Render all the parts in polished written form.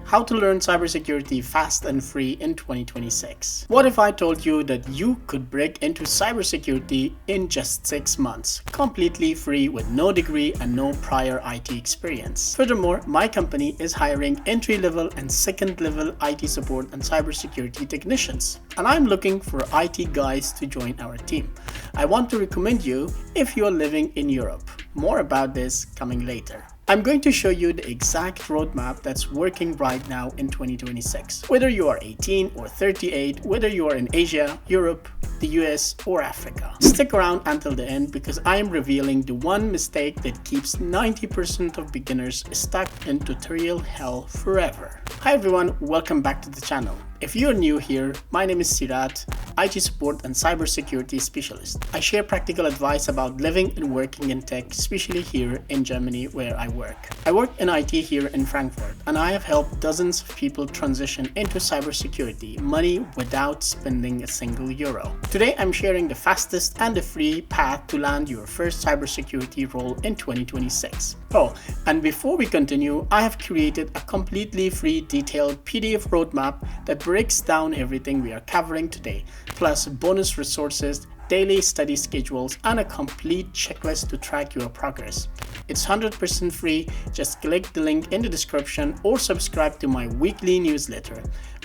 how to learn cybersecurity fast and free in 2026. What if I told you that you could break into cybersecurity in just 6 months, completely free with no degree and no prior IT experience? Furthermore, my company is hiring entry-level and second-level IT support and cybersecurity technicians, and I'm looking for IT guys to join our team. I want to recommend you if you are living in Europe. More about this coming later. I'm going to show you the exact roadmap that's working right now in 2026. Whether you are 18 or 38, whether you are in Asia, Europe, the US, or Africa. Stick around until the end because I am revealing the one mistake that keeps 90% of beginners stuck in tutorial hell forever. Hi everyone, welcome back to the channel. If you're new here, my name is Sirat, IT support and cybersecurity specialist. I share practical advice about living and working in tech, especially here in Germany where I work. I work in IT here in Frankfurt, and I have helped dozens of people transition into cybersecurity money without spending a single euro. Today I'm sharing the fastest and the free path to land your first cybersecurity role in 2026. Oh, and before we continue, I have created a completely free detailed PDF roadmap that breaks down everything we are covering today, plus bonus resources, daily study schedules, and a complete checklist to track your progress. It's 100% free. Just click the link in the description or subscribe to my weekly newsletter.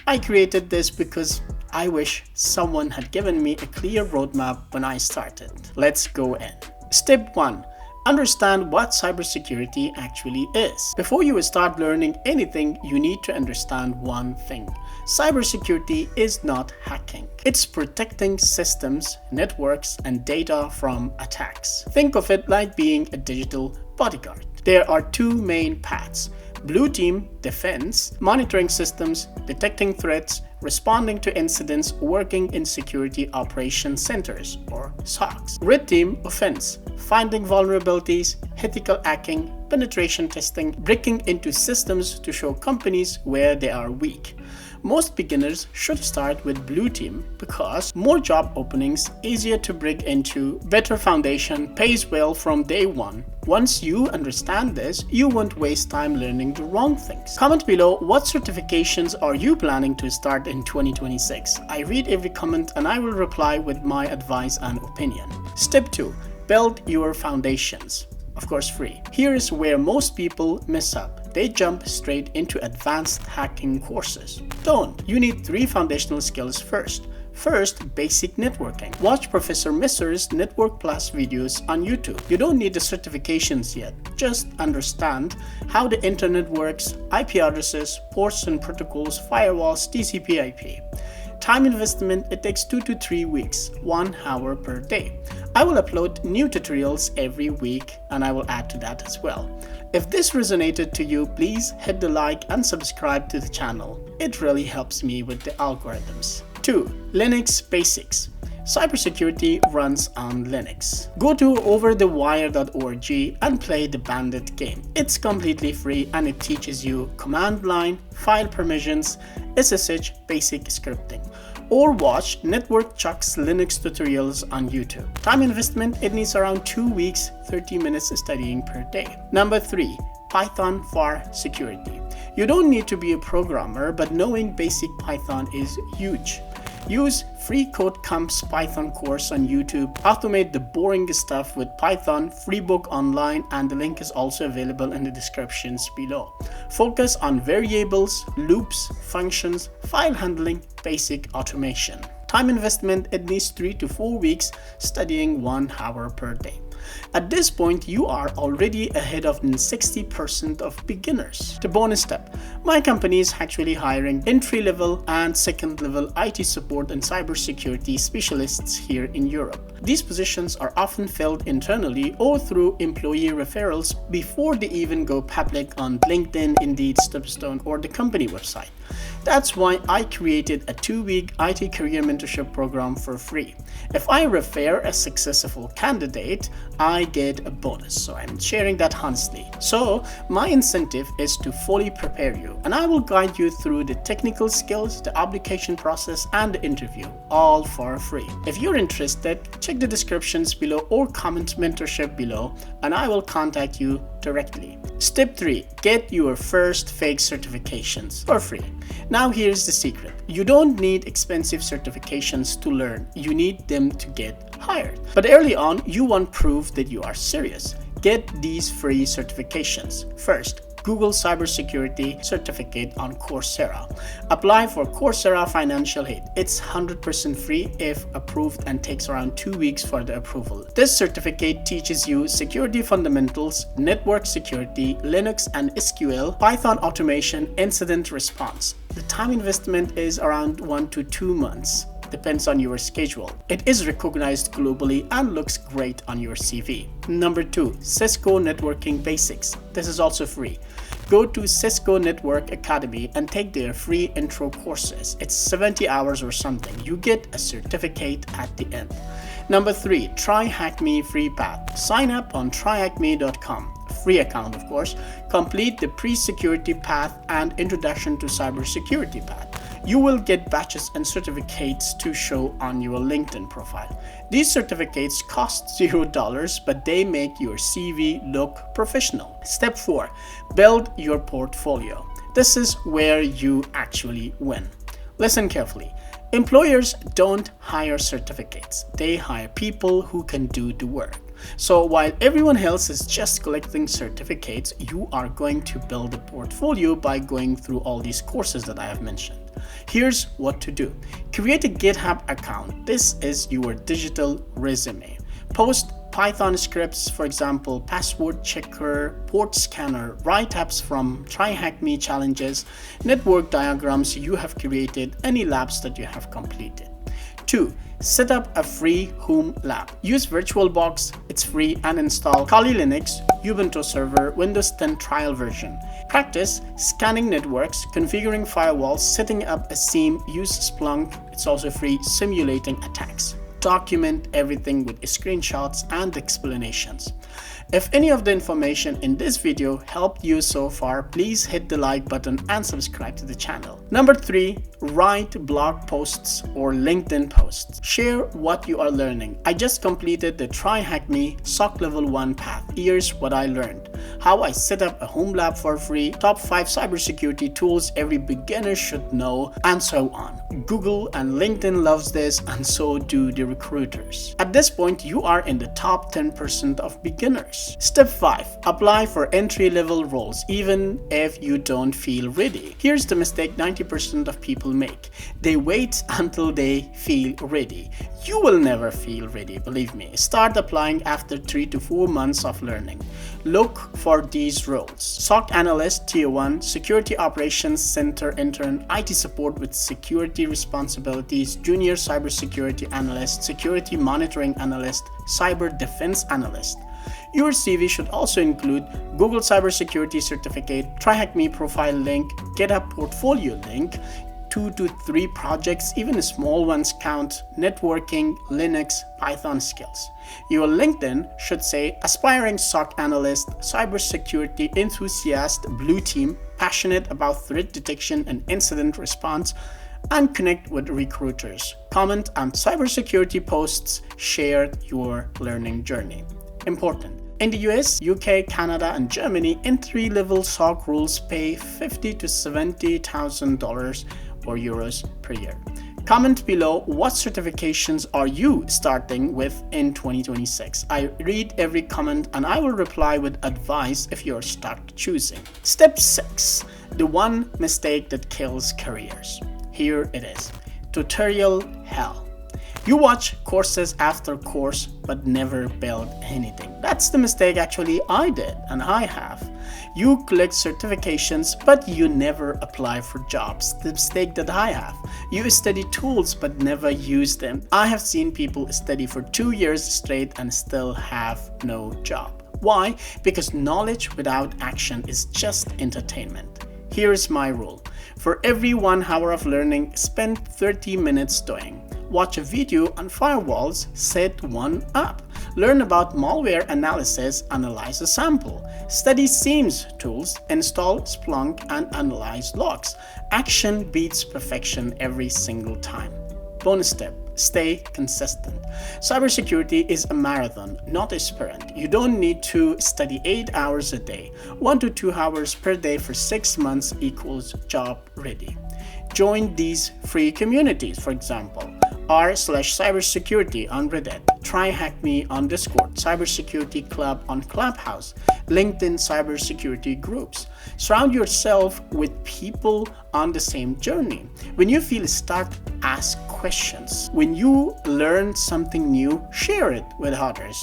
I created this because I wish someone had given me a clear roadmap when I started. Let's go in. Step 1. Understand what cybersecurity actually is. Before you start learning anything, you need to understand one thing. Cybersecurity is not hacking. It's protecting systems, networks, and data from attacks. Think of it like being a digital bodyguard. There are two main paths. Blue team, defense, monitoring systems, detecting threats, responding to incidents, working in security operations centers or SOCs. Red team, offense, finding vulnerabilities, ethical hacking, penetration testing, breaking into systems to show companies where they are weak. Most beginners should start with blue team because more job openings, easier to break into, better foundation, pays well from day one. Once you understand this, you won't waste time learning the wrong things. Comment below what certifications are you planning to start in 2026. I read every comment and I will reply with my advice and opinion. Step 2. Build your foundations. Of course, free. Here is where most people mess up. They jump straight into advanced hacking courses. Don't. You need 3 foundational skills first. First, basic networking. Watch Professor Messer's Network Plus videos on YouTube. You don't need the certifications yet. Just understand how the internet works, IP addresses, ports and protocols, firewalls, TCP/IP. Time investment, it takes 2 to 3 weeks, 1 hour per day. I will upload new tutorials every week and I will add to that as well. If this resonated to you, please hit the like and subscribe to the channel. It really helps me with the algorithms. 2. Linux basics. Cybersecurity runs on Linux. Go to overthewire.org and play the Bandit game. It's completely free and it teaches you command line, file permissions, SSH basic scripting. Or watch Network Chuck's Linux tutorials on YouTube. Time investment, it needs around 2 weeks, 30 minutes studying per day. Number 3. Python for security. You don't need to be a programmer, but knowing basic Python is huge. Use Free Code Camp's Python course on YouTube. Automate the boring stuff with Python, free book online, and the link is also available in the descriptions below. Focus on variables, loops, functions, file handling, basic automation. Time investment, it needs 3 to 4 weeks, studying 1 hour per day. At this point, you are already ahead of 60% of beginners. The bonus step. My company is actually hiring entry-level and second-level IT support and cybersecurity specialists here in Europe. These positions are often filled internally or through employee referrals before they even go public on LinkedIn, Indeed, Stepstone, or the company website. That's why I created a 2-week IT career mentorship program for free. If I refer a successful candidate, I get a bonus, so I'm sharing that honestly. So my incentive is to fully prepare you, and I will guide you through the technical skills, the application process, and the interview, all for free. If you're interested, check the descriptions below or comment mentorship below, and I will contact you directly. Step 3. Get your first fake certifications for free. Now here's the secret. You don't need expensive certifications to learn. You need them to get hired. But early on, you want proof that you are serious. Get these free certifications. First, Google Cybersecurity certificate on Coursera. Apply for Coursera Financial Aid. It's 100% free if approved and takes around 2 weeks for the approval. This certificate teaches you security fundamentals, network security, Linux and SQL, Python automation, incident response. The time investment is around 1 to 2 months. Depends on your schedule. It is recognized globally and looks great on your CV. Number 2, Cisco Networking Basics. This is also free. Go to Cisco Network Academy and take their free intro courses. It's 70 hours or something. You get a certificate at the end. Number 3, Try Hack Me free path. Sign up on tryhackme.com. Free account, of course. Complete the pre-security path and introduction to cybersecurity path. You will get badges and certificates to show on your LinkedIn profile. These certificates cost $0, but they make your CV look professional. Step 4. Build your portfolio. This is where you actually win. Listen carefully. Employers don't hire certificates. They hire people who can do the work. So while everyone else is just collecting certificates, you are going to build a portfolio by going through all these courses that I have mentioned. Here's what to do. Create a GitHub account. This is your digital resume. Post Python scripts, for example, password checker, port scanner, write-ups from Try Hack Me challenges, network diagrams you have created, any labs that you have completed. 2. Set up a free home lab. Use VirtualBox, it's free, and install Kali Linux, Ubuntu server, Windows 10 trial version. Practice scanning networks, configuring firewalls, setting up a SIEM, use Splunk, it's also free, simulating attacks. Document everything with screenshots and explanations. If any of the information in this video helped you so far, please hit the like button and subscribe to the channel. Number 3, write blog posts or LinkedIn posts. Share what you are learning. I just completed the Try Hack Me SOC Level 1 path. Here's what I learned. How I set up a home lab for free, top 5 cybersecurity tools every beginner should know, and so on. Google and LinkedIn loves this, and so do the recruiters. At this point, you are in the top 10% of beginners. Step 5. Apply for entry-level roles even if you don't feel ready. Here's the mistake 90% of people make. They wait until they feel ready. You will never feel ready, believe me. Start applying after 3 to 4 months of learning. Look for these roles: SOC Analyst Tier 1, Security Operations Center Intern, IT Support with Security Responsibilities, Junior Cybersecurity Analyst, Security Monitoring Analyst, Cyber Defense Analyst. Your CV should also include Google Cybersecurity Certificate, Try Hack Me profile link, GitHub portfolio link, 2 to 3 projects, even small ones count, networking, Linux, Python skills. Your LinkedIn should say aspiring SOC analyst, cybersecurity enthusiast, blue team, passionate about threat detection and incident response, and connect with recruiters. Comment on cybersecurity posts, share your learning journey. Important. In the US, UK, Canada, and Germany, entry-level SOC roles pay $50,000 to $70,000 or euros per year. Comment below what certifications are you starting with in 2026. I read every comment and I will reply with advice if you're stuck choosing. Step 6. The one mistake that kills careers. Here it is. Tutorial hell. You watch courses after course but never build anything. That's the mistake actually I did and I have. You collect certifications but you never apply for jobs. The mistake that I have. You study tools but never use them. I have seen people study for 2 years straight and still have no job. Why? Because knowledge without action is just entertainment. Here's my rule. For every 1 hour of learning, spend 30 minutes doing. Watch a video on firewalls, set one up. Learn about malware analysis, analyze a sample. Study SIEMs tools, install Splunk and analyze logs. Action beats perfection every single time. Bonus tip. Stay consistent. Cybersecurity is a marathon, not a sprint. You don't need to study 8 hours a day. 1 to 2 hours per day for 6 months equals job ready. Join these free communities, for example, r/cybersecurity on Reddit, Try Hack Me on Discord, Cybersecurity Club on Clubhouse, LinkedIn cybersecurity groups. Surround yourself with people on the same journey. When you feel stuck, ask questions. When you learn something new, share it with others.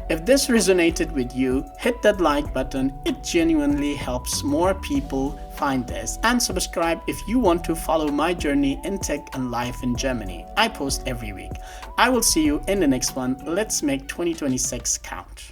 If this resonated with you, hit that like button. It genuinely helps more people find this. And subscribe if you want to follow my journey in tech and life in Germany. I post every week. I will see you in the next one. Let's make 2026 count.